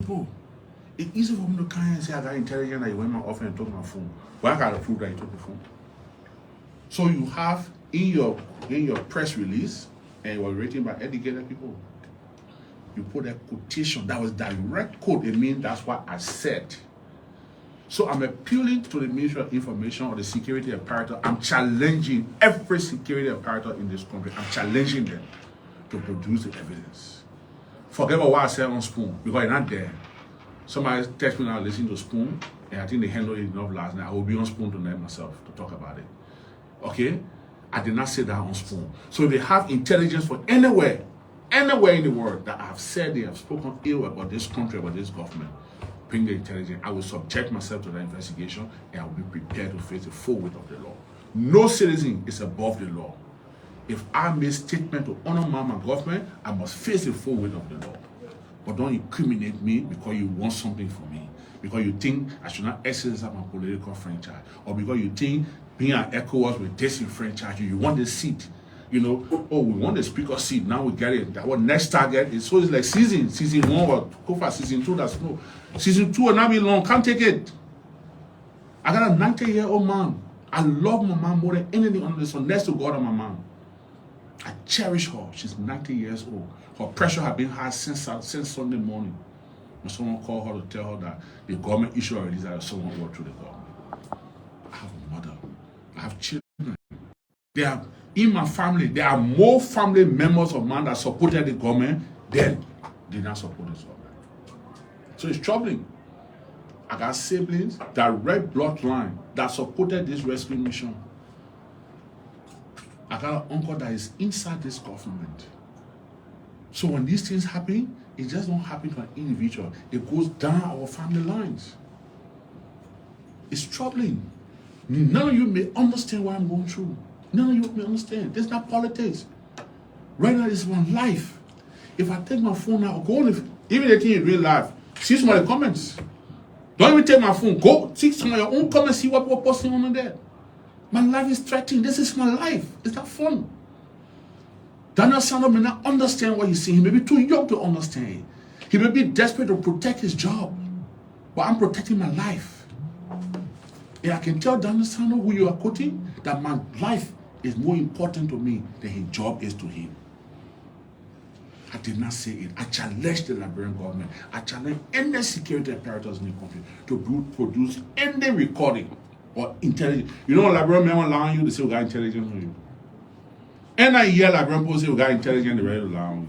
Bro, it's easy for me to come and say I got intelligence that you went my office and took my phone. But I gotta prove that you took the phone. So you have in your press release, and it was written by educated people, you put a quotation that was direct quote. It means that's what I said. So I'm appealing to the Ministry of Information or the security apparatus. I'm challenging every security apparatus in this country. I'm challenging them to produce the evidence. Forget about what I said on Spoon, because it's not there. Somebody text me now, listen to Spoon, and I think they handled it enough last night. I will be on Spoon tonight myself to talk about it. Okay? I did not say that on Spoon. So if they have intelligence for anywhere in the world that I have said they have spoken ill about this country, about this government, bring the intelligence. I will subject myself to that investigation, and I will be prepared to face the full weight of the law. No citizen is above the law. If I make statement to honor my government, I must face the full weight of the law. But don't incriminate me because you want something from me, because you think I should not exercise my political franchise, or because you think being an ECOWAS will disenfranchise you. You want the seat. You know, oh, we want the speaker seat, now we get it. That what next target is. So it's like season 1 or go for season 2, that's no. Season 2 will not be long, can't take it. I got a 90-year-old man. I love my mom more than anything on this one, next to God and my mom. I cherish her. She's 90 years old. Her pressure has been high since Sunday morning. When someone called her to tell her that the government issued a release that someone worked through the government. I have a mother. I have children. They are in my family. There are more family members of mine that supported the government than did not support the government. So it's troubling. I got siblings, direct bloodline that supported this rescue mission. I got an uncle that is inside this government. So when these things happen, it just don't happen to an individual. It goes down our family lines. It's troubling. None of you may understand what I'm going through. None of you may understand. This is not politics. Right now, this is my life. If I take my phone now, go on, even the thing in real life, see some of the comments. Don't even take my phone. Go see some of your own comments, see what we're posting on there. My life is threatened. This is my life. It's not fun. Daniel Sanders may not understand what he's saying. He may be too young to understand. He may be desperate to protect his job. But I'm protecting my life. And I can tell Daniel Sanders, who you are quoting, that my life is more important to me than his job is to him. I did not say it. I challenged the Liberian government. I challenged any security apparatus in the country to produce any recording or intelligence. You know, Liberian men allowing you to say we got intelligence on you. And I hear Liberian people say we got intelligence, they ready to lie on you.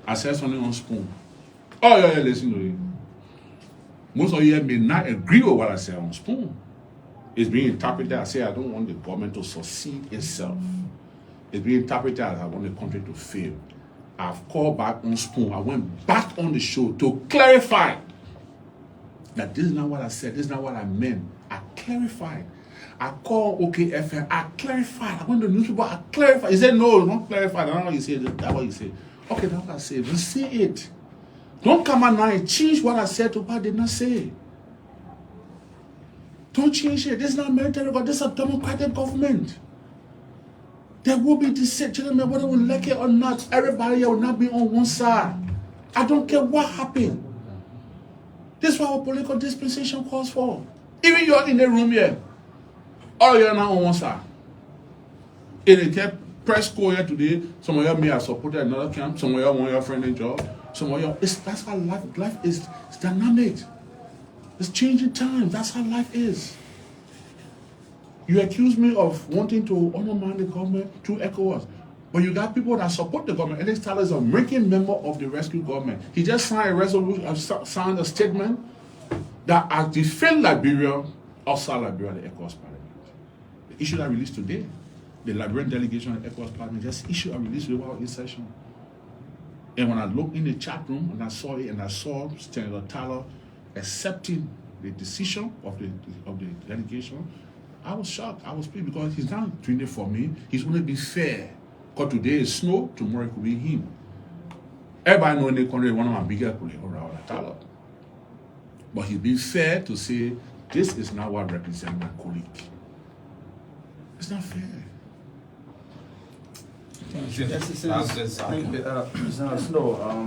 I said something on Spoon. Oh, yeah, listen to it. Most of you may not agree with what I said on Spoon. It's being interpreted. I say I don't want the government to succeed itself. It's being interpreted as I want the country to fail. I've called back on Spoon. I went back on the show to clarify that this is not what I said. This is not what I meant. I clarified. I called OKFM. I clarified. I went to the newspaper. I clarified. He said, no, don't clarify. That's not what you said. That's what you said. Okay, that's what I said. But say it. Don't come out now and change what I said to what I did not say. Don't change it. This is not military government. This is a democratic government. There will be dissent, gentlemen, whether we like it or not. Everybody here will not be on one side. I don't care what happened. This is what our political dispensation calls for. Even you're in the room here, all you're not on one side. In the press call here today, some of you may have supported another camp, some of you want your friend a job, some of you, that's how life is. It's dynamic. It's changing times. That's how life is. You accuse me of wanting to undermine the government through ECOWAS. But you got people that support the government. Alex Tyler is a ranking member of the rescue government. He just signed a resolution, signed a statement that I defend Liberia outside Liberia, the ECOWAS parliament. The issue that released today, the Liberian delegation of the ECOWAS parliament just issued a release without in session. And when I looked in the chat room and I saw it, and I saw Senator Tyler accepting the decision of the delegation, I was shocked. I was pleased because he's not doing it for me. He's going to be fair. Because today is Snow, tomorrow it could be him. Everybody knows in the country one of my biggest colleagues, Tyler. But he's being fair to say, this is not what represents my colleague. It's not fair. Snow,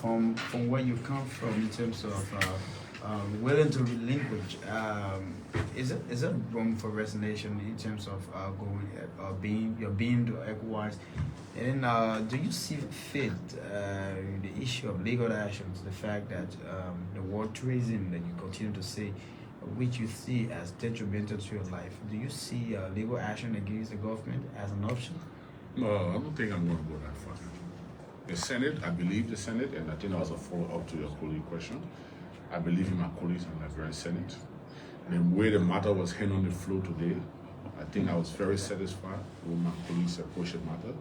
from where you come from in terms of willing to relinquish, is it wrong for resignation in terms of being to ECOWAS? And do you see fit the issue of legal actions, the fact that the word treason that you continue to say, which you see as detrimental to your life, do you see legal action against the government as an option? No, I don't think I'm going to go that far. The Senate, I believe the Senate, and I think that was a follow-up to your colleague question. I believe in my colleagues in the Liberian Senate. The way the matter was handled on the floor today, I think I was very satisfied with my colleagues' approach to the matter.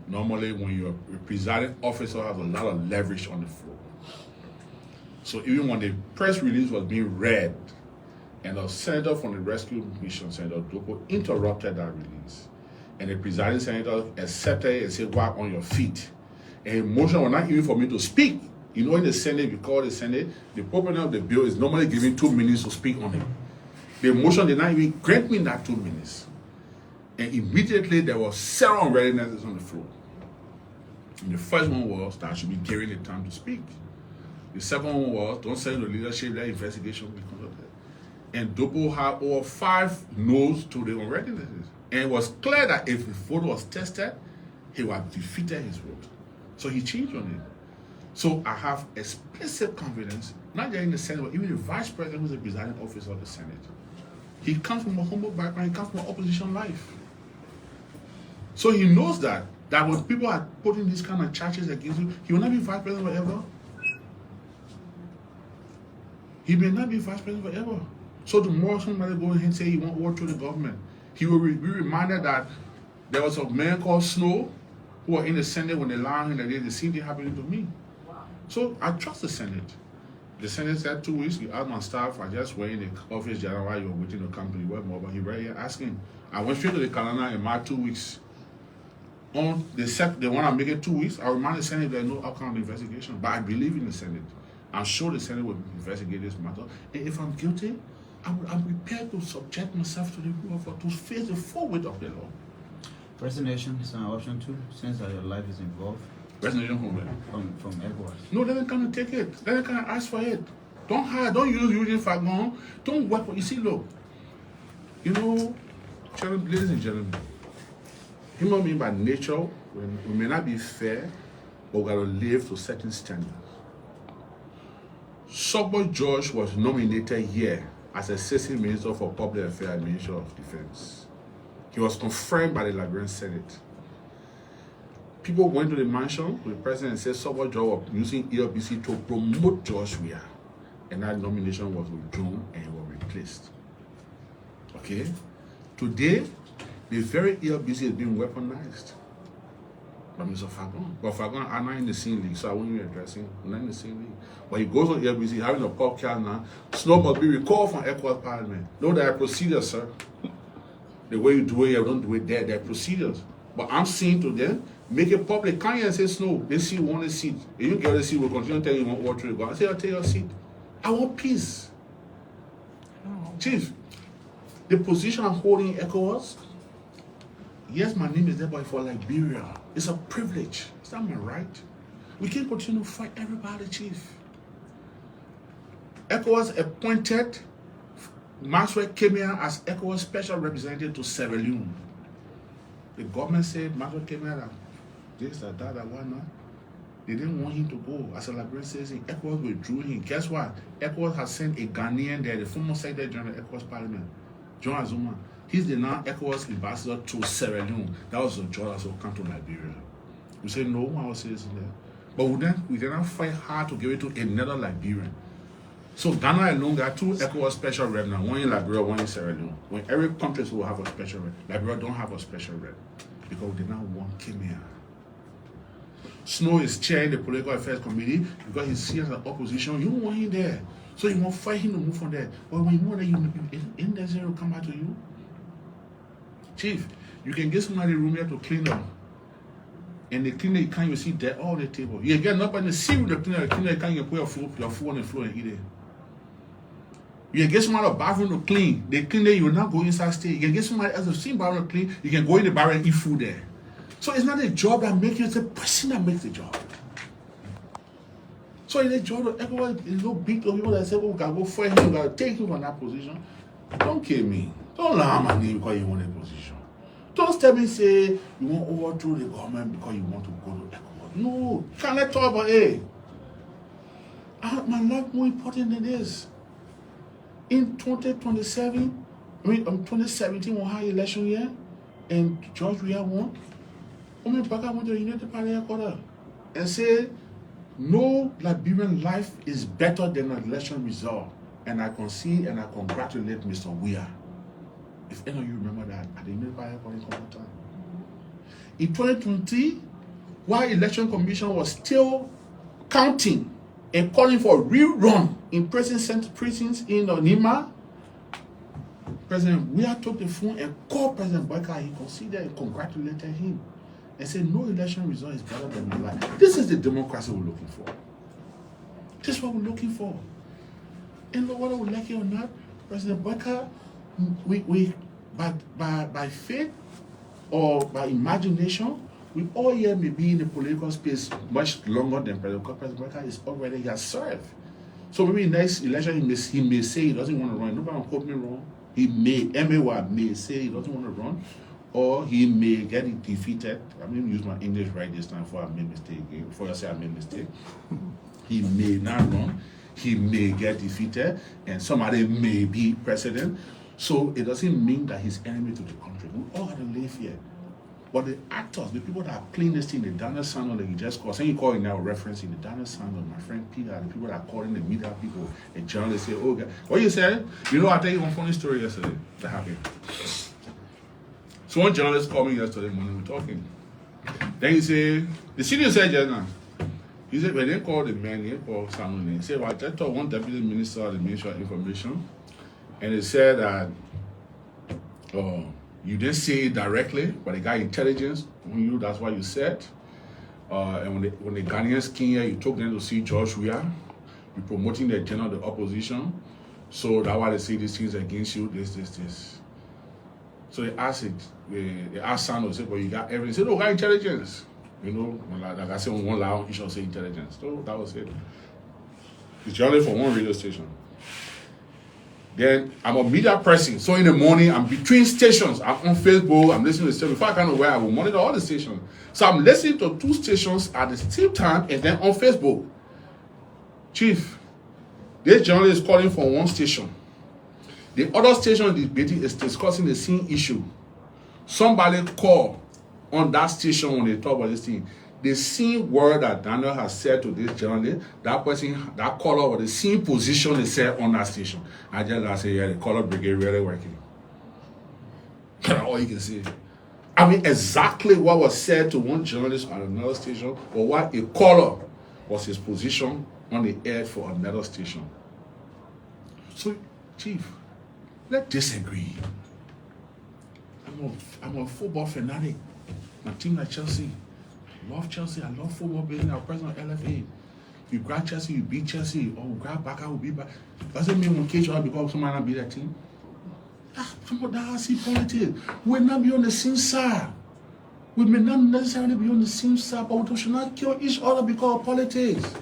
Normally, when you're a presiding officer, has a lot of leverage on the floor. So even when the press release was being read, and a senator from the rescue mission, Senator Doko, interrupted that release, and the presiding senator accepted it and said, "Walk on your feet." And the motion was not even for me to speak. You know, in the Senate, if you call the Senate, the proponent of the bill is normally given 2 minutes to speak on it. The motion did not even grant me that 2 minutes. And immediately there were several unreadinesses on the floor. And the first one was that I should be given the time to speak. The second one was, don't send the leadership, that investigation will be conducted. And Dopo had over 5 no's to the unreadinesses. And it was clear that if the vote was tested, he would have defeated his vote. So he changed on it. So I have explicit confidence, not just in the Senate, but even the Vice President, who's the presiding officer of the Senate. He comes from a humble background, he comes from opposition life. So he knows that when people are putting these kind of charges against him, he will not be Vice President forever. He may not be Vice President forever. So tomorrow somebody go ahead and say he won't work through the government, he will be reminded that there was a man called Snowe who was in the Senate when they allowed him that the same thing happening to me. So I trust the Senate. The Senate said 2 weeks, you asked my staff, I just went in the office general while you were waiting to come to the web mobile. He right here asking. I went straight to the calendar and marked 2 weeks. On they want to make it 2 weeks. I remind the Senate there's no outcome of the investigation. But I believe in the Senate. I'm sure the Senate will investigate this matter. And if I'm guilty, I'm prepared to subject myself to the rule of law, to face the full weight of the law. Resignation is an option too, since that your life is involved. Resignation from where? From ECOWAS. No, they don't come and take it. They don't come and ask for it. Don't hire, don't use using fagon. Don't work for, you see, look. You know, ladies and gentlemen, human being by nature, we may not be fair, but we got to live to certain standards. Sogbo George was nominated here as Assistant Minister for Public Affairs and Minister of Defense. He was confirmed by the Liberian Senate. People went to the mansion with the president and said Sogbo George was using ELBC to promote George Weah. And that nomination was withdrawn and he was replaced. Okay? Today, the very ELBC is being weaponized by Mr. Fagon. But Fagon are not in the same league, so I won't even address him. We're not in the same league. But he goes on ELBC having a podcast now. Snow must be recalled from ECOWAS Parliament. No, there are procedures, sir. The way you do it, you don't do it there. There are procedures. But I'm saying to them, make it public. Can't you say Snow? They see one a seat. If you get a seat, we'll continue telling you what to go. I say, I'll take your seat. I want peace. Chief, the position I'm holding in ECOWAS, yes, my name is there, but for Liberia, it's a privilege. It's not my right. We can't continue to fight everybody, Chief. ECOWAS appointed Maxwell came here as ECOWAS special representative to Sierra Leone. The government said Maxwell came here that this, that, why not? They didn't want him to go. As a Liberian citizen, ECOWAS withdrew him. Guess what? ECOWAS has sent a Ghanaian there, the former Secretary General of ECOWAS Parliament, John Azuma. He's the now ECOWAS ambassador to Sierra Leone. That was the job that will come to Liberia. We say no one was citizen there. But we did not fight hard to give it to another Liberian. So Ghana alone got 2 ECOWAS special rep now, one in Liberia, one in Sierra Leone. When every country will have a special rep, Liberia don't have a special rep because they now want Kenya. Snow is chairing the Political Affairs Committee because he's seen as an opposition. You don't want him there. So you want to fight him to move from there. But when you know that in there, zero come back to you. Chief, you can get somebody room here to clean up. And the cleaner, you can't even see there all the table. You get up and see with the cleaner you can't even put your food on the floor and eat it. You can get somebody a bathroom to clean. They clean there, you will not go inside stay. You can get somebody else to see bathroom to clean. You can go in the bar and eat food there. So it's not a job that makes you, it's a person that makes the job. So it's a job of everyone is so big to people that say, oh, we can go for him, we gotta take him from that position. Don't kill me. Don't lie my name because you want a position. Don't tell me say you want to overthrow the government because you want to go to ECOWAS. No, can't let talk about it. My life more important than this. In 2027, 2017 we had election year, and George Weah won. Boakai went to the United Party headquarters and said, no Liberian life is better than an election result. And I can see and I congratulate Mr. Weah. If any of you remember that, at the United Party headquarters time. In 2020, while election commission was still counting and calling for a rerun in prisons in Nima, President Weah took the phone and called President Boakai. He considered and congratulated him and said, no election result is better than my life. This is the democracy we're looking for. This is what we're looking for. And whether we like it or not, President Boakai, we by faith or by imagination, we all here may be in the political space much longer than President Boakai is already has served. So maybe next election he may say he doesn't want to run. Nobody will quote me wrong. He may say he doesn't want to run, or he may get defeated. I'm going to use my English right this time before I make mistake again. Before I say I made mistake, he may not run. He may get defeated, and somebody may be president. So it doesn't mean that he's enemy to the country. We all have to live here. But the actors, the people that are playing this thing, the Daniel Sandler that you just called, saying you call it now referencing the Daniel Sandler, my friend Peter, the people that are calling the media people, and journalists say, oh, God. What you said? You know, I tell you one funny story yesterday that happened. So one journalist called me yesterday morning, we're talking. Then he said, the senior said just now, he said, when they called the man, he called Sandler, he said, well, I just told one deputy minister of the Ministry of Information, and he said that, you didn't say it directly, but the guy intelligence on you, that's what you said. And when the Ghanaians came here, you took them to see George Weah. You're promoting the agenda of the opposition. So that's why they say these things against you, this. So they asked Sandler, said, well, you got everything. He said, no, I got intelligence. You know, like I said, on one loud, you should say intelligence. So that was it. It's journalist for one radio station. Then I'm a media person. So in the morning, I'm between stations. I'm on Facebook. I'm listening to the station. Before I kind of where I will monitor all the stations. So I'm listening to two stations at the same time and then on Facebook. Chief, this journalist is calling for one station. The other station is discussing the same issue. Somebody call on that station when they talk about this thing. The same word that Daniel has said to this journalist, that person, that caller, or the same position they said on that station. I just say, yeah, the color brigade really working. All you can see. I mean, exactly what was said to one journalist on another station, or what a caller was his position on the air for another station. So, Chief, let's disagree. I'm a football fanatic. My team like Chelsea. Love Chelsea, I love football business, I'm president of LFA. You grab Chelsea, you beat Chelsea, or grab Boakai, will beat Boakai. Doesn't mean when Cage because somebody not beat that team. Come on, that's politics. We'll not be on the same side. We may not necessarily be on the same side, but we should not kill each other because of politics.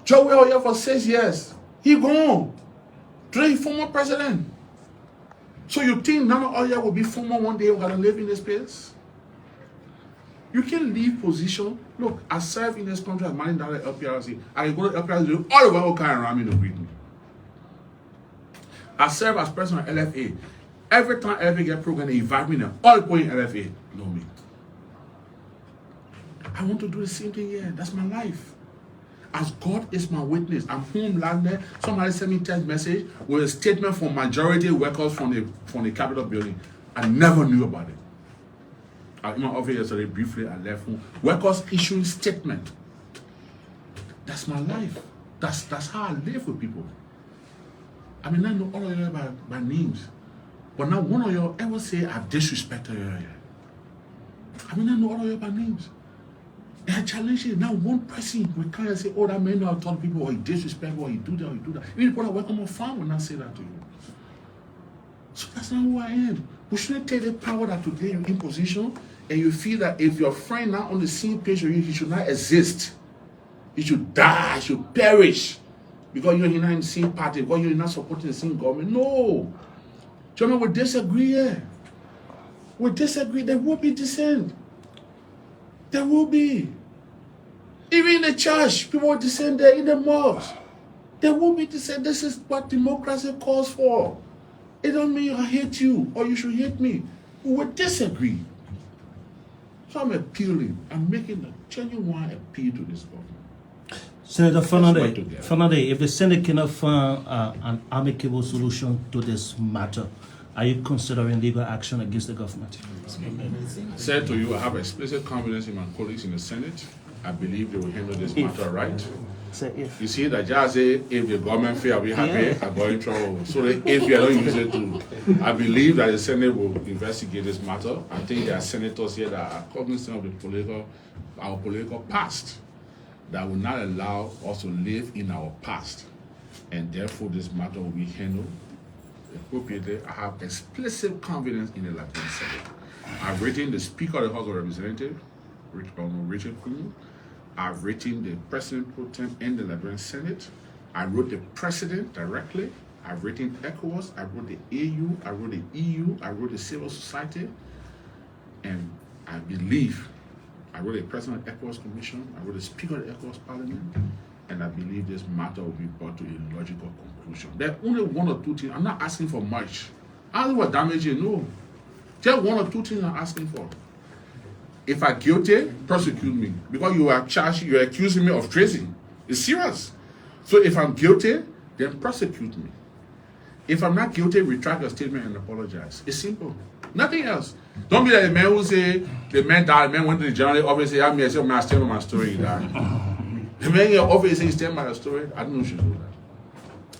Joe Weah here for 6 years. He gone. Today, he's former president. So you think none of us will be former one day, we're going to live in this place? You can leave position. Look, I serve in this country as managing director of LPRC. I can go to LPRC, all the way Boakai around me to greet me. I serve as president of LFA. Every time LFA get program, they invite me now. All the people in LFA know me. I want to do the same thing here. That's my life. As God is my witness, I'm home landed. Somebody sent me a text message with a statement from majority workers from the Capitol building. I never knew about it. I in my office yesterday briefly. I left home. Workers issuing statement. That's my life. That's how I live with people. I mean, I know all of you by names, but not one of you ever say I've disrespected you. I mean, I know all of you by names. And I challenge you. Now one person will come and say, "Oh, that man know how to talk to people, or he disrespectful, or he do that, or he do that." Even people that work on my farm will not say that to you. So that's not who I am. We shouldn't take the power that today you're in position and you feel that if your friend not on the same page with you, he should not exist. He should die, he should perish. Because you're not in the same party, because you're not supporting the same government. No. Gentlemen, we disagree here. We disagree. There will be dissent. There will be. Even in the church, people will dissent there, in the mosques. There will be dissent. This is what democracy calls for. It don't mean I hate you or you should hate me. We will disagree. So I'm appealing. I'm making a genuine appeal to this government. Senator Fernandez, if the Senate cannot find an amicable solution to this matter, are you considering legal action against the government? I said to you, I have explicit confidence in my colleagues in the Senate. I believe they will handle this matter right. You see, that just say, if the government fail, we happy, I'm going in trouble. So if you don't use it to, I believe that the Senate will investigate this matter. I think there are senators here that are cognizant of our political past, that will not allow us to live in our past. And therefore, this matter will be handled appropriately. I have explicit confidence in the Liberian Senate. I've written the Speaker of the House of Representatives, Richard Koung. I've written the President Pro Tem in the Liberian Senate. I wrote the President directly. I've written ECOWAS. I wrote the AU. I wrote the EU. I wrote the civil society. And I believe I wrote the President of the ECOWAS Commission. I wrote the Speaker of the ECOWAS Parliament. And I believe this matter will be brought to a logical conclusion. There are only one or two things. I'm not asking for much. I don't know what damage you know. Just one or two things I'm asking for. If I'm guilty, prosecute me. Because you are charged, you are accusing me of treason. It's serious. So if I'm guilty, then prosecute me. If I'm not guilty, retract your statement and apologize. It's simple. Nothing else. Don't be like the man who say, the man died, the man went to the general office and said, I stand by my story, he died. The man in your office says, stand by the story. I don't know if you should do that.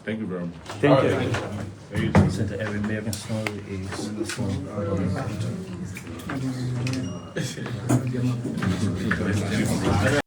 Thank you very much. Thank you. Senator Edwin American Snowe is in the phone.